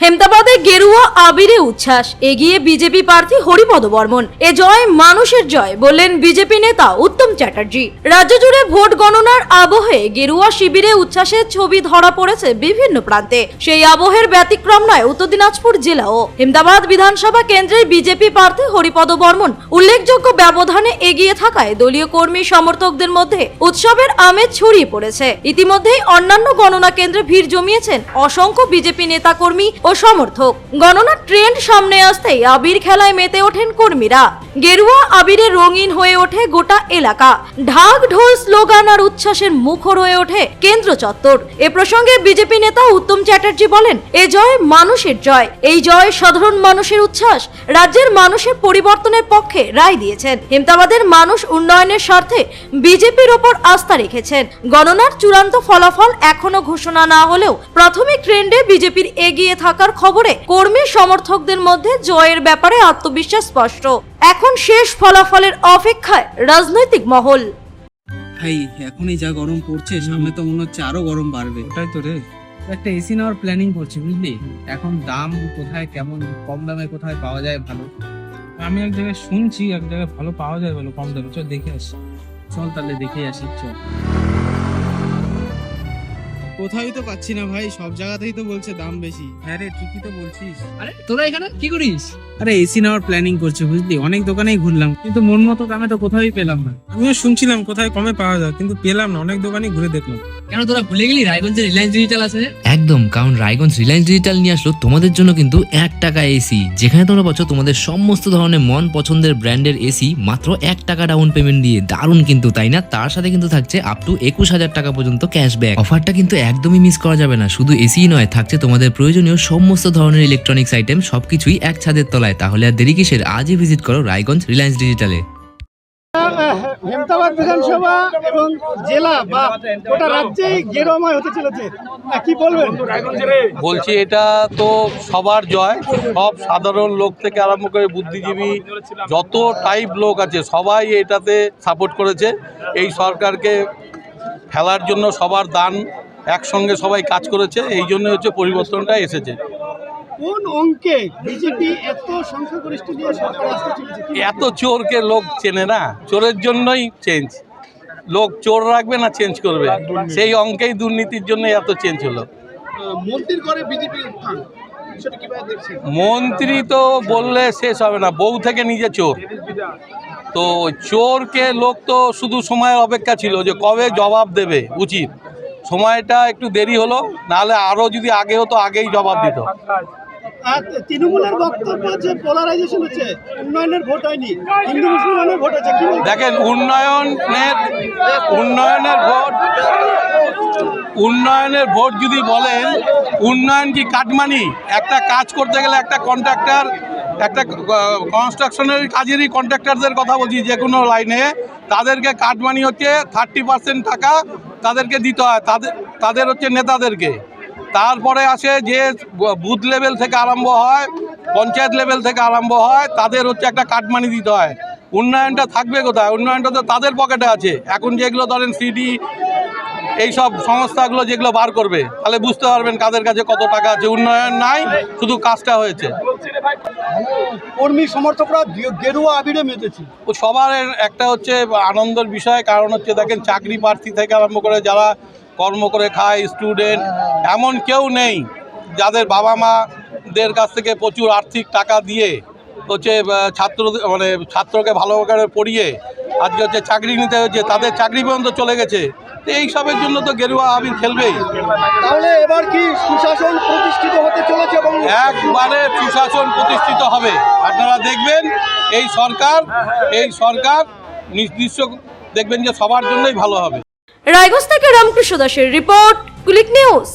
হেমতাবাদে গেরুয়া আবিরে উচ্ছ্বাস, এগিয়ে বিজেপি প্রার্থী হরিপদ বর্মন। এ জয় মানুষের জয় বললেন বিজেপি নেতা উত্তম চ্যাটার্জি। রাজ্য জুড়ে ভোট গণনার আবহে গেরুয়া শিবিরে উচ্ছ্বাসের ছবি ধরা পড়েছে বিভিন্ন প্রান্তে। সেই আবহের ব্যতিক্রম নয় উত্তর দিনাজপুর জেলাও। হেমতাবাদ বিধানসভা কেন্দ্রের বিজেপি প্রার্থী হরিপদ বর্মন উল্লেখযোগ্য ব্যবধানে এগিয়ে থাকায় দলীয় কর্মী সমর্থকদের মধ্যে উৎসবের আমেজ ছড়িয়ে পড়েছে। ইতিমধ্যেই অন্যান্য গণনা কেন্দ্রে ভিড় জমিয়েছেন অসংখ্য বিজেপি নেতা কর্মী ও সমর্থক। গণনার ট্রেন্ড সামনে আসতেই আবির খেলায় মেতে ওঠেন কর্মীরা। গেরুয়া আবিরে রঙিন হয়ে ওঠে গোটা এলাকা। ঢাক ঢোল স্লোগান আর উচ্ছ্বাসের মুখর হয়ে ওঠে কেন্দ্র চত্বর। এ প্রসঙ্গে বিজেপি নেতা উত্তম চ্যাটার্জি বলেন, এ জয় মানুষের জয়। এই জয় সাধারণ মানুষের উচ্ছ্বাস। রাজ্যের মানুষের পরিবর্তনের পক্ষে রায় দিয়েছেন। হেমতাবাদের মানুষ উন্নয়নের স্বার্থে বিজেপির ওপর আস্থা রেখেছেন। গণনার চূড়ান্ত ফলাফল এখনো ঘোষণা না হলেও প্রাথমিক ট্রেন্ডে বিজেপির এগিয়ে থাকার খবরে কর্মী সমর্থকদের মধ্যে জয়ের ব্যাপারে আত্মবিশ্বাস স্পষ্ট। এখন শেষ ফলাফলের অপেক্ষায় রাজনৈতিক মহল। ভাই এখনই যা গরম পড়ছে, সামনে তো মনে হচ্ছে আরো গরম বাড়বে। ওটাই তো রে, একটা এসি নেওয়ার প্ল্যানিং করছি বুঝলি। এখন দাম কোথায় কেমন, কম দামে কোথায় পাওয়া যায় ভালো। আমি এক জায়গায় শুনছি এক জায়গায় ভালো পাওয়া যায় বলো, কম দামে। চল দেখে আসি। চল তাহলে দেখে আসি চল। কোথায় তো পাচ্ছি না ভাই, সব জায়গাতেই তো বলছে দাম বেশি। হ্যাঁ রে, ঠিকই তো বলছিস। আরে তোরা এখানে কি করিস? আরে এসি নেওয়ার প্ল্যানিং করছে বুঝলি, অনেক দোকানেই ঘুরলাম কিন্তু মন মতো দামে তো কোথাওই পেলাম না। আমিও শুনছিলাম কোথায় কমে পাওয়া যায়, কিন্তু পেলাম না। অনেক দোকানই ঘুরে দেখলাম। কেন তোরা ভুলে গেলি রায়গঞ্জে রিলায়েন্স ডিজিটাল আছে? একদম, কারণ রায়গঞ্জ রিলায়েন্স ডিজিটাল নিয়ে আসলো তোমাদের জন্য কিন্তু 1 টাকা এসি, যেখানে তোমরা পাচ্ছ তোমাদের সমস্ত ধরনের মন পছন্দের ব্র্যান্ডের এসি মাত্র 1 টাকা ডাউন পেমেন্ট দিয়ে। দারুণ কিন্তু, তাই না? তার সাথে কিন্তু থাকছে আপ টু 21,000 টাকা পর্যন্ত ক্যাশব্যাক। অফারটা কিন্তু একদমই মিস করা যাবে না। শুধু এসি নয়, থাকছে তোমাদের প্রয়োজনীয় সমস্ত ধরনের ইলেকট্রনিক্স আইটেম, সবকিছুই এক ছাদের তলায়। তাহলে আর দেরি কিসের? আজই ভিজিট করো রায়গঞ্জ রিলায়েন্স ডিজিটালে। হেমতাবাদ বিধানসভা এবং জেলা বা গোটা রাজ্যেই গেরুয়াময় হতে চলেছে, কি বলবেন? বলছি এটা তো সবার জয়। সব সাধারণ লোক থেকে আরম্ভ করে বুদ্ধিজীবী যত টাইপ লোক আছে সবাই এটাতে সাপোর্ট করেছে। এই সরকারকে ফেলার জন্য সবার দান একসঙ্গে সবাই কাজ করেছে, এই জন্য হচ্ছে পরিবর্তনটা এসেছে। কোন অঙ্কে বিজেপি এত সংখ্যাগরিষ্ঠ দিয়ে সরকার আসতে চলেছে? এত চোরকে লোক চেনে না, চোরের জন্যই চেঞ্জ। লোক চোর রাখবে না চেঞ্জ করবে, সেই অঙ্কেই দুর্নীতির জন্য এত চেঞ্জ হলো। মন্ত্রীর ঘরে বিজেপি উত্থান, সেটা কিভাবে দেখছেন? মন্ত্রী তো বললে শেষ হবে না, বউ থেকে নিজে চোর। তো চোরকে লোক তো শুধু সময়ের অপেক্ষা ছিল যে কবে জবাব দেবে। উচিত সময়টা একটু দেরি হলো, নাহলে আরও যদি আগে হতো আগেই জবাব দিত। আর তৃণমূলের বক্তব্য যে পোলারাইজেশন হচ্ছে, উন্নয়নের ভোট হয়নি, হিন্দু মুসলমানের ভোট হচ্ছে, কি বলবেন? দেখেন, উন্নয়নের ভোট যদি বলেন, উন্নয়ন কি কাটমানি? একটা কাজ করতে গেলে একটা কন্ট্রাক্টর, একটা কনস্ট্রাকশনের কাজেরই কন্ট্রাক্টরদের কথা বলছি, যে কোনো লাইনে তাদেরকে কাটমানি হচ্ছে 30% টাকা তাদেরকে দিতে হয়, তাদের হচ্ছে নেতাদেরকে। তারপরে আসে যে বুথ লেভেল থেকে আরম্ভ হয়, পঞ্চায়েত লেভেল থেকে আরম্ভ হয়, তাদের হচ্ছে একটা কাটমানি দিতে হয়। উন্নয়নটা থাকবে কোথায়? উন্নয়নটা তো তাদের পকেটে আছে। এখন যেগুলো ধরেন সিডি এইসব সংস্থাগুলো যেগুলো বার করবে, তাহলে বুঝতে পারবেন কাদের কাছে কত টাকা আছে। উন্নয়ন নাই, শুধু কাজটা হয়েছে। কর্মী সমর্থকরা গেরুয়া আবিরে মেতেছে। ও সবার একটা হচ্ছে আনন্দের বিষয়, কারণ হচ্ছে দেখেন চাকরি প্রার্থী থেকে আরম্ভ করে যারা কর্ম করে খায়, স্টুডেন্ট, এমন কেউ নেই যাদের বাবা মাদের কাছ থেকে প্রচুর আর্থিক টাকা দিয়ে হচ্ছে ছাত্রকে ভালো করে পড়িয়ে আজকে হচ্ছে চাকরি নিতে হচ্ছে, তাদের চাকরি পর্যন্ত চলে গেছে। তো এইসবের জন্য তো গেরুয়া আবির খেলবেই। তাহলে এবার কি সুশাসন প্রতিষ্ঠিত হতে চলেছে? এবং একবারে সুশাসন প্রতিষ্ঠিত হবে। আপনারা দেখবেন এই সরকার নির্দিষ্ট দেখবেন যে সবার জন্যই ভালো হবে। রায়গঞ্জ থেকে রামকৃষ্ণ দাসের রিপোর্ট, ক্লিক নিউজ।